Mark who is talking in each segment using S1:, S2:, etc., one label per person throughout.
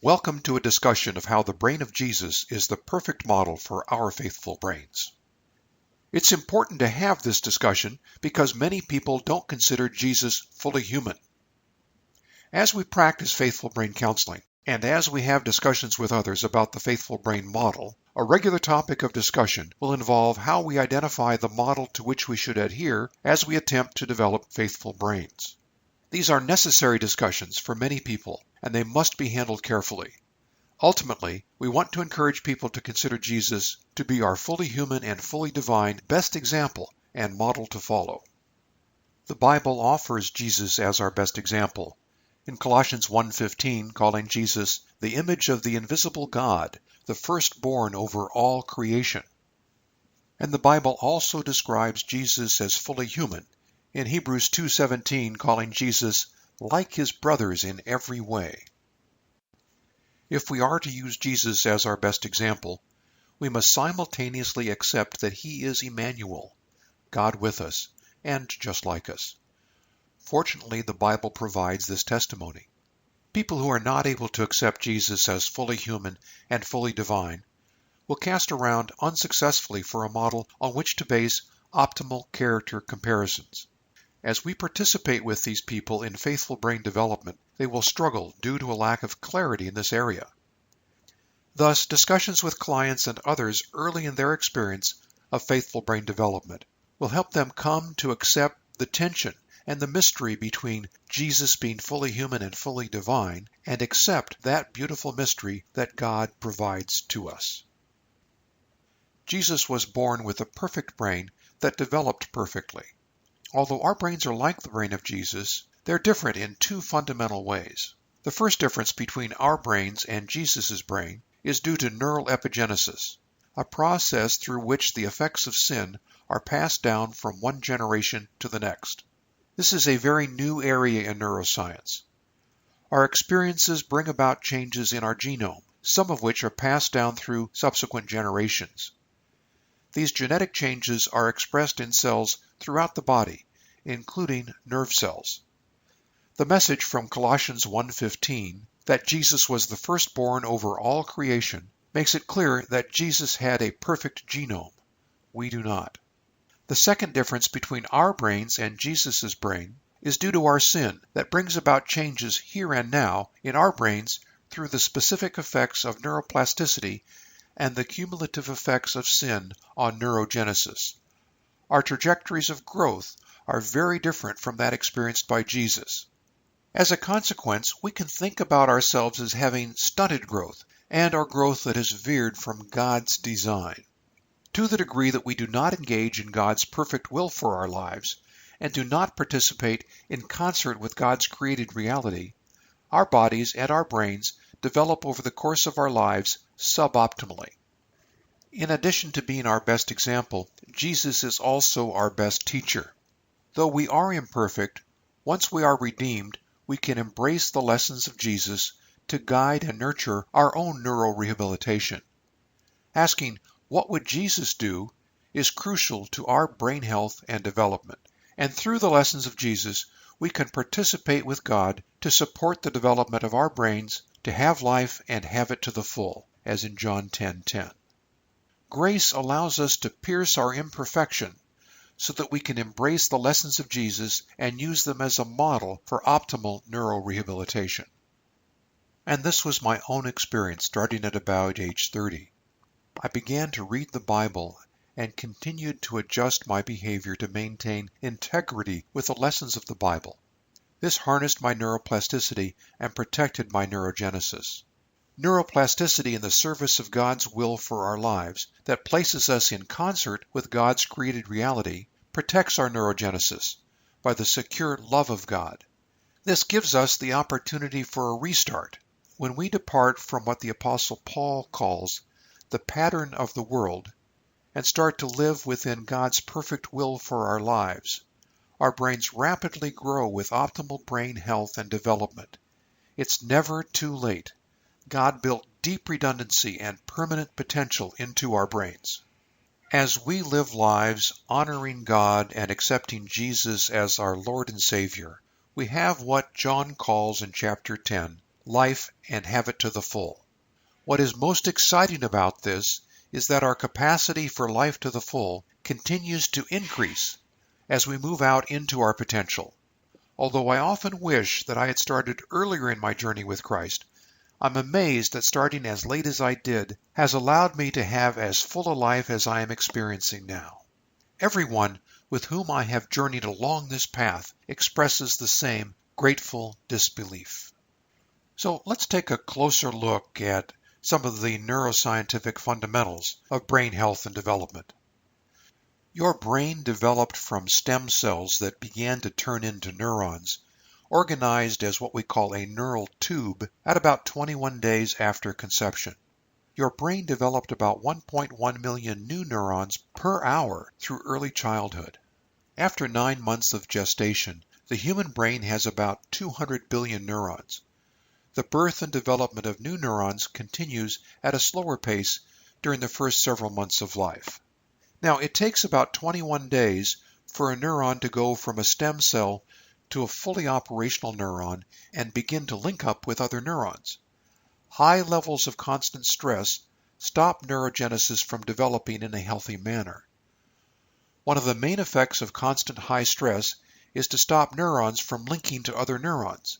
S1: Welcome to a discussion of how the brain of Jesus is the perfect model for our faithful brains. It's important to have this discussion because many people don't consider Jesus fully human. As we practice faithful brain counseling, and as we have discussions with others about the faithful brain model, a regular topic of discussion will involve how we identify the model to which we should adhere as we attempt to develop faithful brains. These are necessary discussions for many people, and they must be handled carefully. Ultimately, we want to encourage people to consider Jesus to be our fully human and fully divine best example and model to follow. The Bible offers Jesus as our best example, in Colossians 1:15 calling Jesus the image of the invisible God, the firstborn over all creation. And the Bible also describes Jesus as fully human, in Hebrews 2:17 calling Jesus like his brothers in every way. If we are to use Jesus as our best example, we must simultaneously accept that he is Emmanuel, God with us, and just like us. Fortunately, the Bible provides this testimony. People who are not able to accept Jesus as fully human and fully divine will cast around unsuccessfully for a model on which to base optimal character comparisons. As we participate with these people in faithful brain development, they will struggle due to a lack of clarity in this area. Thus, discussions with clients and others early in their experience of faithful brain development will help them come to accept the tension and the mystery between Jesus being fully human and fully divine, and accept that beautiful mystery that God provides to us. Jesus was born with a perfect brain that developed perfectly. Although our brains are like the brain of Jesus, they're different in two fundamental ways. The first difference between our brains and Jesus' brain is due to neural epigenesis, a process through which the effects of sin are passed down from one generation to the next. This is a very new area in neuroscience. Our experiences bring about changes in our genome, some of which are passed down through subsequent generations. These genetic changes are expressed in cells throughout the body, including nerve cells. The message from Colossians 1:15, that Jesus was the firstborn over all creation, makes it clear that Jesus had a perfect genome. We do not. The second difference between our brains and Jesus' brain is due to our sin that brings about changes here and now in our brains through the specific effects of neuroplasticity and the cumulative effects of sin on neurogenesis. Our trajectories of growth are very different from that experienced by Jesus. As a consequence, we can think about ourselves as having stunted growth, and our growth that has veered from God's design. To the degree that we do not engage in God's perfect will for our lives, and do not participate in concert with God's created reality, our bodies and our brains develop over the course of our lives suboptimally. In addition to being our best example, Jesus is also our best teacher. Though we are imperfect, once we are redeemed, we can embrace the lessons of Jesus to guide and nurture our own neurorehabilitation. Asking, "What would Jesus do?" is crucial to our brain health and development. And through the lessons of Jesus, we can participate with God to support the development of our brains to have life and have it to the full, as in John 10:10. Grace allows us to pierce our imperfection so that we can embrace the lessons of Jesus and use them as a model for optimal neurorehabilitation. And this was my own experience starting at about age 30. I began to read the Bible and continued to adjust my behavior to maintain integrity with the lessons of the Bible. This harnessed my neuroplasticity and protected my neurogenesis. Neuroplasticity in the service of God's will for our lives that places us in concert with God's created reality protects our neurogenesis by the secure love of God. This gives us the opportunity for a restart. When we depart from what the Apostle Paul calls the pattern of the world and start to live within God's perfect will for our lives, our brains rapidly grow with optimal brain health and development. It's never too late. God built deep redundancy and permanent potential into our brains. As we live lives honoring God and accepting Jesus as our Lord and Savior, we have what John calls in chapter 10 life, and have it to the full. What is most exciting about this is that our capacity for life to the full continues to increase as we move out into our potential. Although I often wish that I had started earlier in my journey with Christ, I'm amazed that starting as late as I did has allowed me to have as full a life as I am experiencing now. Everyone with whom I have journeyed along this path expresses the same grateful disbelief. So let's take a closer look at some of the neuroscientific fundamentals of brain health and development. Your brain developed from stem cells that began to turn into neurons, organized as what we call a neural tube at about 21 days after conception. Your brain developed about 1.1 million new neurons per hour through early childhood. After 9 months of gestation, the human brain has about 200 billion neurons. The birth and development of new neurons continues at a slower pace during the first several months of life. Now, it takes about 21 days for a neuron to go from a stem cell to a fully operational neuron and begin to link up with other neurons. High levels of constant stress stop neurogenesis from developing in a healthy manner. One of the main effects of constant high stress is to stop neurons from linking to other neurons.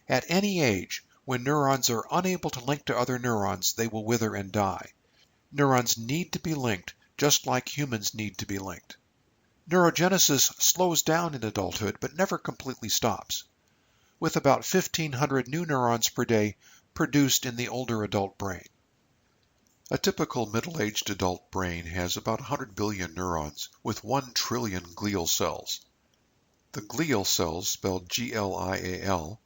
S1: At any age, when neurons are unable to link to other neurons, they will wither and die. Neurons need to be linked just like humans need to be linked. Neurogenesis slows down in adulthood but never completely stops, with about 1,500 new neurons per day produced in the older adult brain. A typical middle-aged adult brain has about 100 billion neurons with 1 trillion glial cells. The glial cells, spelled G-L-I-A-L,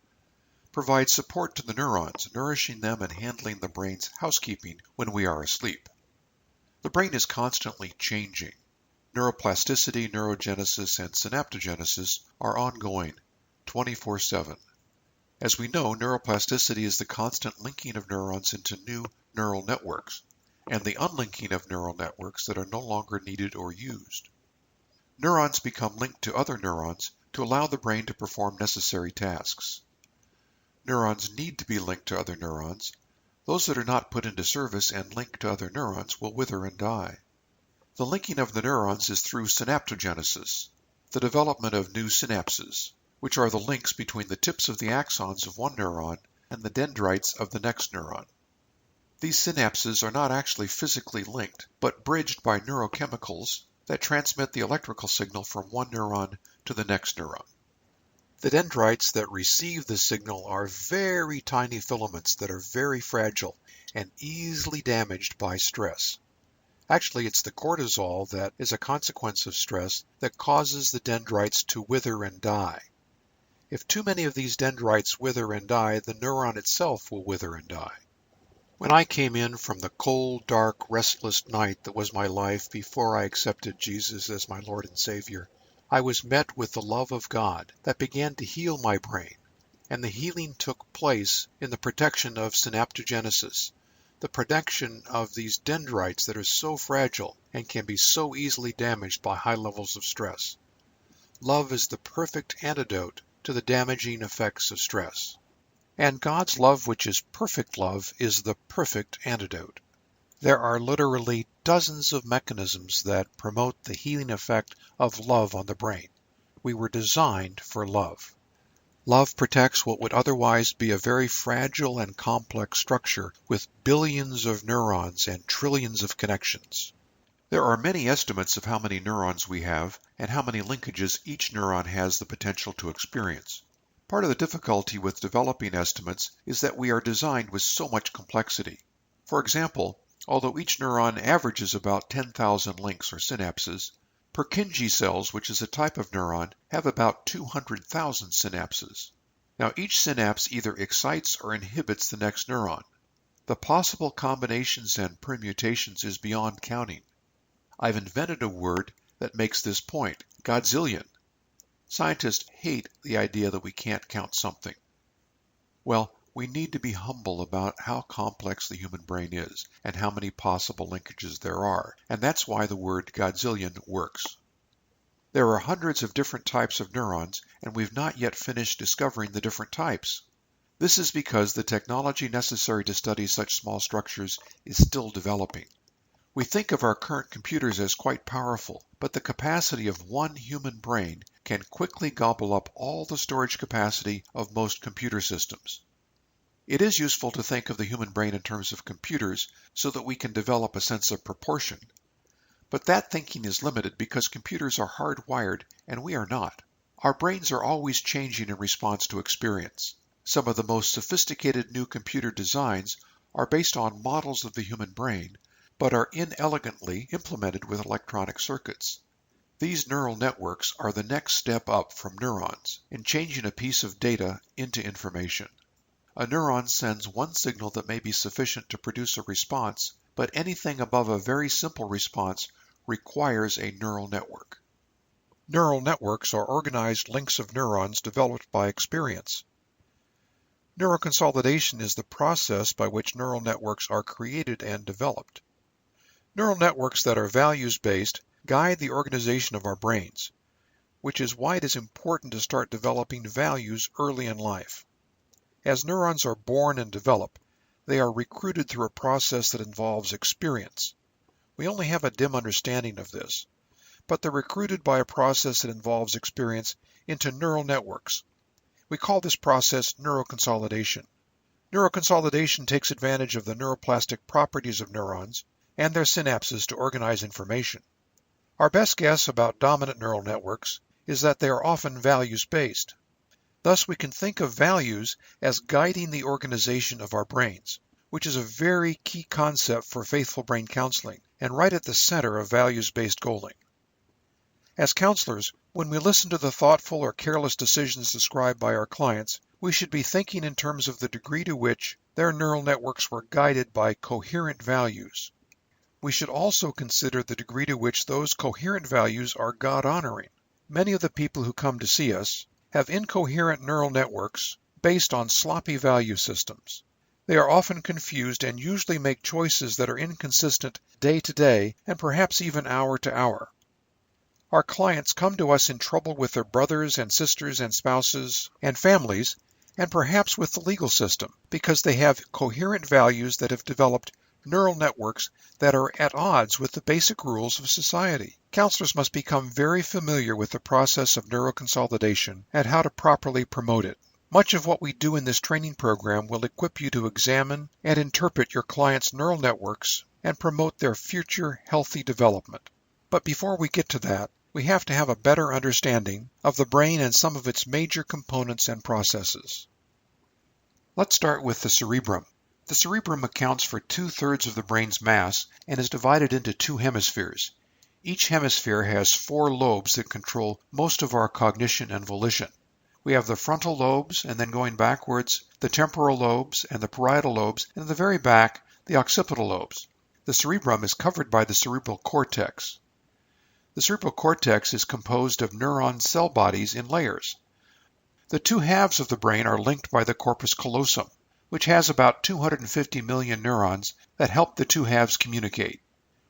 S1: provide support to the neurons, nourishing them and handling the brain's housekeeping when we are asleep. The brain is constantly changing. Neuroplasticity, neurogenesis, and synaptogenesis are ongoing, 24/7. As we know, neuroplasticity is the constant linking of neurons into new neural networks, and the unlinking of neural networks that are no longer needed or used. Neurons become linked to other neurons to allow the brain to perform necessary tasks. Neurons need to be linked to other neurons. Those that are not put into service and linked to other neurons will wither and die. The linking of the neurons is through synaptogenesis, the development of new synapses, which are the links between the tips of the axons of one neuron and the dendrites of the next neuron. These synapses are not actually physically linked, but bridged by neurochemicals that transmit the electrical signal from one neuron to the next neuron. The dendrites that receive the signal are very tiny filaments that are very fragile and easily damaged by stress. Actually, it's the cortisol that is a consequence of stress that causes the dendrites to wither and die. If too many of these dendrites wither and die, the neuron itself will wither and die. When I came in from the cold, dark, restless night that was my life before I accepted Jesus as my Lord and Savior, I was met with the love of God that began to heal my brain, and the healing took place in the protection of synaptogenesis, the protection of these dendrites that are so fragile and can be so easily damaged by high levels of stress. Love is the perfect antidote to the damaging effects of stress. And God's love, which is perfect love, is the perfect antidote. There are literally dozens of mechanisms that promote the healing effect of love on the brain. We were designed for love. Love protects what would otherwise be a very fragile and complex structure with billions of neurons and trillions of connections. There are many estimates of how many neurons we have and how many linkages each neuron has the potential to experience. Part of the difficulty with developing estimates is that we are designed with so much complexity. For example, although each neuron averages about 10,000 links or synapses, Purkinje cells, which is a type of neuron, have about 200,000 synapses. Now, each synapse either excites or inhibits the next neuron. The possible combinations and permutations is beyond counting. I've invented a word that makes this point, godzillion. Scientists hate the idea that we can't count something. Well, we need to be humble about how complex the human brain is and how many possible linkages there are, and that's why the word godzillion works. There are hundreds of different types of neurons, and we've not yet finished discovering the different types. This is because the technology necessary to study such small structures is still developing. We think of our current computers as quite powerful, but the capacity of one human brain can quickly gobble up all the storage capacity of most computer systems. It is useful to think of the human brain in terms of computers so that we can develop a sense of proportion. But that thinking is limited because computers are hardwired and we are not. Our brains are always changing in response to experience. Some of the most sophisticated new computer designs are based on models of the human brain, but are inelegantly implemented with electronic circuits. These neural networks are the next step up from neurons in changing a piece of data into information. A neuron sends one signal that may be sufficient to produce a response, but anything above a very simple response requires a neural network. Neural networks are organized links of neurons developed by experience. Neuroconsolidation is the process by which neural networks are created and developed. Neural networks that are values-based guide the organization of our brains, which is why it is important to start developing values early in life. As neurons are born and develop, they are recruited through a process that involves experience. We only have a dim understanding of this, but they're recruited by a process that involves experience into neural networks. We call this process neuroconsolidation. Neuroconsolidation takes advantage of the neuroplastic properties of neurons and their synapses to organize information. Our best guess about dominant neural networks is that they are often values-based. Thus, we can think of values as guiding the organization of our brains, which is a very key concept for faithful brain counseling and right at the center of values-based goaling. As counselors, when we listen to the thoughtful or careless decisions described by our clients, we should be thinking in terms of the degree to which their neural networks were guided by coherent values. We should also consider the degree to which those coherent values are God-honoring. Many of the people who come to see us have incoherent neural networks based on sloppy value systems. They are often confused and usually make choices that are inconsistent day to day and perhaps even hour to hour. Our clients come to us in trouble with their brothers and sisters and spouses and families, and perhaps with the legal system, because they have coherent values that have developed neural networks that are at odds with the basic rules of society. Counselors must become very familiar with the process of neuroconsolidation and how to properly promote it. Much of what we do in this training program will equip you to examine and interpret your clients' neural networks and promote their future healthy development. But before we get to that, we have to have a better understanding of the brain and some of its major components and processes. Let's start with the cerebrum. The cerebrum accounts for 2/3 of the brain's mass and is divided into two hemispheres. Each hemisphere has 4 lobes that control most of our cognition and volition. We have the frontal lobes, and then going backwards, the temporal lobes and the parietal lobes, and at the very back, the occipital lobes. The cerebrum is covered by the cerebral cortex. The cerebral cortex is composed of neuron cell bodies in layers. The two halves of the brain are linked by the corpus callosum, which has about 250 million neurons that help the two halves communicate.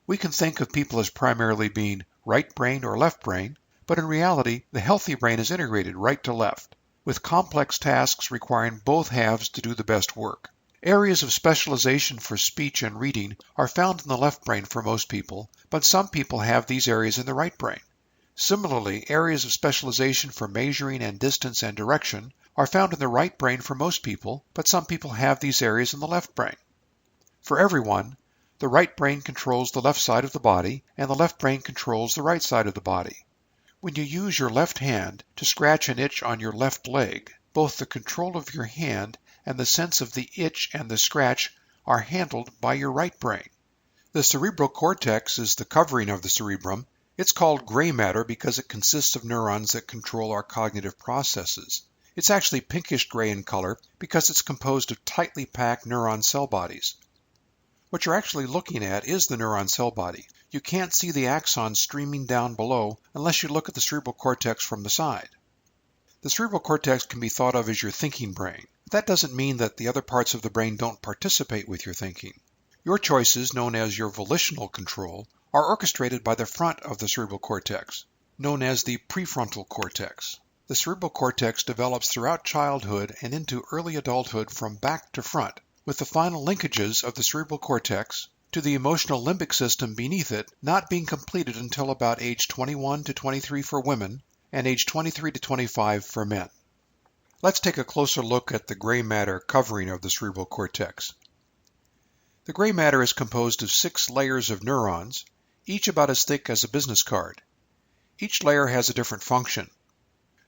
S1: We can think of people as primarily being right brain or left brain, but in reality, the healthy brain is integrated right to left, with complex tasks requiring both halves to do the best work. Areas of specialization for speech and reading are found in the left brain for most people, but some people have these areas in the right brain. Similarly, areas of specialization for measuring and distance and direction are found in the right brain for most people, but some people have these areas in the left brain. For everyone, the right brain controls the left side of the body, and the left brain controls the right side of the body. When you use your left hand to scratch an itch on your left leg, both the control of your hand and the sense of the itch and the scratch are handled by your right brain. The cerebral cortex is the covering of the cerebrum. It's called gray matter because it consists of neurons that control our cognitive processes. It's actually pinkish gray in color because it's composed of tightly packed neuron cell bodies. What you're actually looking at is the neuron cell body. You can't see the axons streaming down below unless you look at the cerebral cortex from the side. The cerebral cortex can be thought of as your thinking brain. That doesn't mean that the other parts of the brain don't participate with your thinking. Your choices, known as your volitional control, are orchestrated by the front of the cerebral cortex, known as the prefrontal cortex. The cerebral cortex develops throughout childhood and into early adulthood from back to front, with the final linkages of the cerebral cortex to the emotional limbic system beneath it not being completed until about age 21 to 23 for women and age 23 to 25 for men. Let's take a closer look at the gray matter covering of the cerebral cortex. The gray matter is composed of 6 layers of neurons, each about as thick as a business card. Each layer has a different function.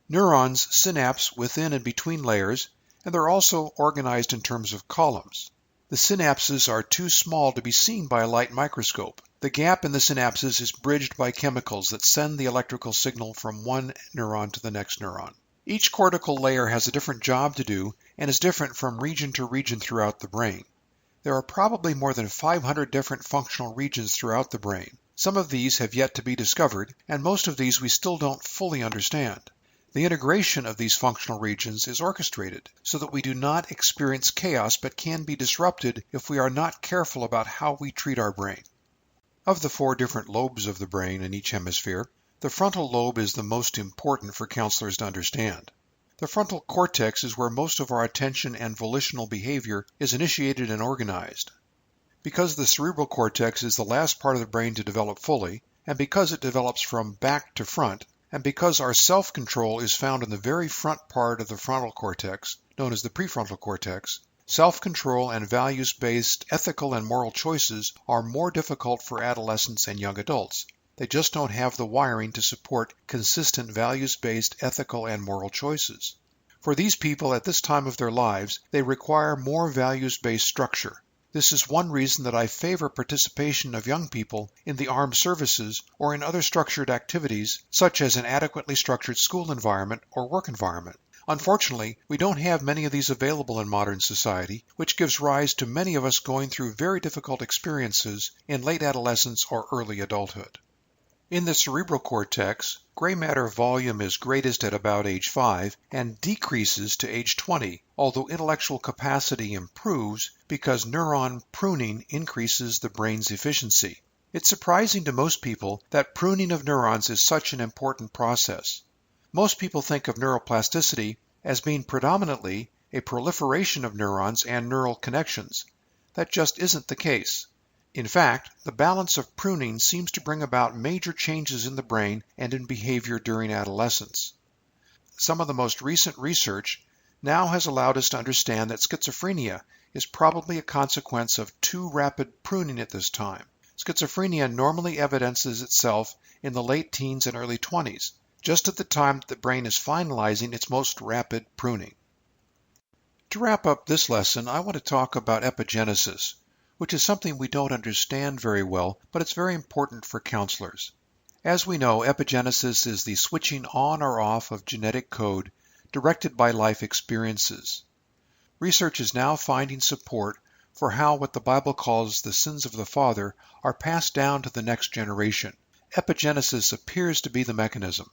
S1: Neurons synapse within and between layers, and they're also organized in terms of columns. The synapses are too small to be seen by a light microscope. The gap in the synapses is bridged by chemicals that send the electrical signal from one neuron to the next neuron. Each cortical layer has a different job to do and is different from region to region throughout the brain. There are probably more than 500 different functional regions throughout the brain. Some of these have yet to be discovered, and most of these we still don't fully understand. The integration of these functional regions is orchestrated so that we do not experience chaos but can be disrupted if we are not careful about how we treat our brain. Of the 4 different lobes of the brain in each hemisphere, the frontal lobe is the most important for counselors to understand. The frontal cortex is where most of our attention and volitional behavior is initiated and organized. Because the cerebral cortex is the last part of the brain to develop fully, and because it develops from back to front, and because our self-control is found in the very front part of the frontal cortex, known as the prefrontal cortex, self-control and values-based ethical and moral choices are more difficult for adolescents and young adults. They just don't have the wiring to support consistent values-based ethical and moral choices. For these people at this time of their lives, they require more values-based structure. This is one reason that I favor participation of young people in the armed services or in other structured activities, such as an adequately structured school environment or work environment. Unfortunately, we don't have many of these available in modern society, which gives rise to many of us going through very difficult experiences in late adolescence or early adulthood. In the cerebral cortex, gray matter volume is greatest at about age 5 and decreases to age 20, although intellectual capacity improves because neuron pruning increases the brain's efficiency. It's surprising to most people that pruning of neurons is such an important process. Most people think of neuroplasticity as being predominantly a proliferation of neurons and neural connections. That just isn't the case. In fact, the balance of pruning seems to bring about major changes in the brain and in behavior during adolescence. Some of the most recent research now has allowed us to understand that schizophrenia is probably a consequence of too rapid pruning at this time. Schizophrenia normally evidences itself in the late teens and early 20s, just at the time that the brain is finalizing its most rapid pruning. To wrap up this lesson, I want to talk about epigenesis, which is something we don't understand very well, but it's very important for counselors. As we know, epigenesis is the switching on or off of genetic code directed by life experiences. Research is now finding support for how what the Bible calls the sins of the father are passed down to the next generation. Epigenesis appears to be the mechanism.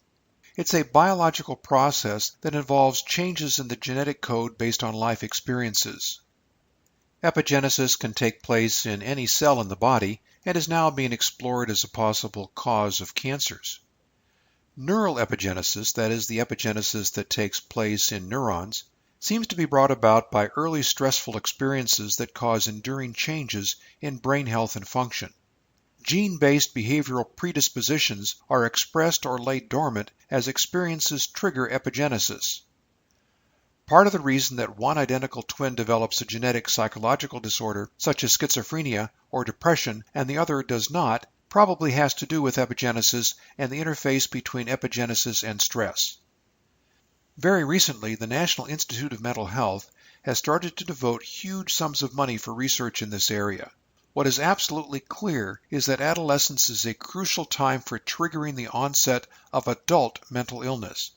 S1: It's a biological process that involves changes in the genetic code based on life experiences. Epigenesis can take place in any cell in the body and is now being explored as a possible cause of cancers. Neural epigenesis, that is, the epigenesis that takes place in neurons, seems to be brought about by early stressful experiences that cause enduring changes in brain health and function. Gene-based behavioral predispositions are expressed or lay dormant as experiences trigger epigenesis. Part of the reason that one identical twin develops a genetic psychological disorder, such as schizophrenia or depression, and the other does not, probably has to do with epigenesis and the interface between epigenesis and stress. Very recently, the National Institute of Mental Health has started to devote huge sums of money for research in this area. What is absolutely clear is that adolescence is a crucial time for triggering the onset of adult mental illness.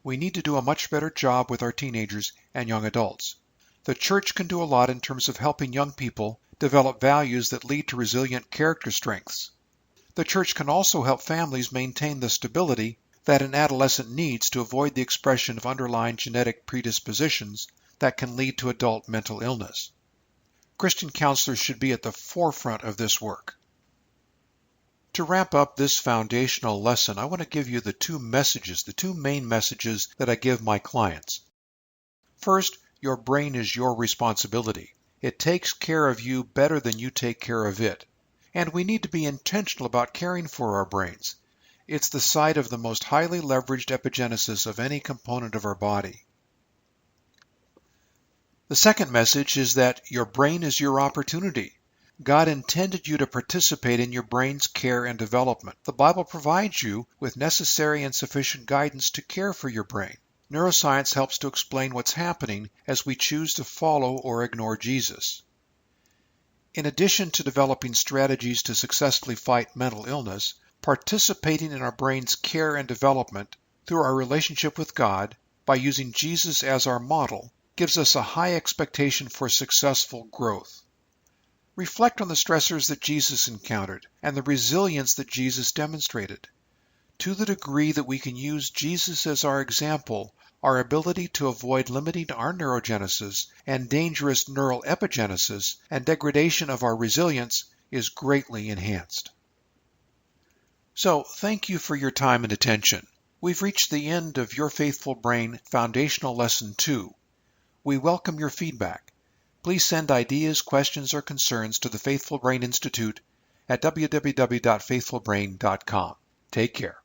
S1: We need to do a much better job with our teenagers and young adults. The church can do a lot in terms of helping young people develop values that lead to resilient character strengths. The church can also help families maintain the stability that an adolescent needs to avoid the expression of underlying genetic predispositions that can lead to adult mental illness. Christian counselors should be at the forefront of this work. To wrap up this foundational lesson, I want to give you the two main messages that I give my clients. First, your brain is your responsibility. It takes care of you better than you take care of it. And we need to be intentional about caring for our brains. It's the site of the most highly leveraged epigenesis of any component of our body. The second message is that your brain is your opportunity. God intended you to participate in your brain's care and development. The Bible provides you with necessary and sufficient guidance to care for your brain. Neuroscience helps to explain what's happening as we choose to follow or ignore Jesus. In addition to developing strategies to successfully fight mental illness, participating in our brain's care and development through our relationship with God by using Jesus as our model gives us a high expectation for successful growth. Reflect on the stressors that Jesus encountered and the resilience that Jesus demonstrated. To the degree that we can use Jesus as our example, our ability to avoid limiting our neurogenesis and dangerous neural epigenesis and degradation of our resilience is greatly enhanced. So, thank you for your time and attention. We've reached the end of Your Faithful Brain Foundational Lesson 2. We welcome your feedback. Please send ideas, questions, or concerns to the Faithful Brain Institute at www.faithfulbrain.com. Take care.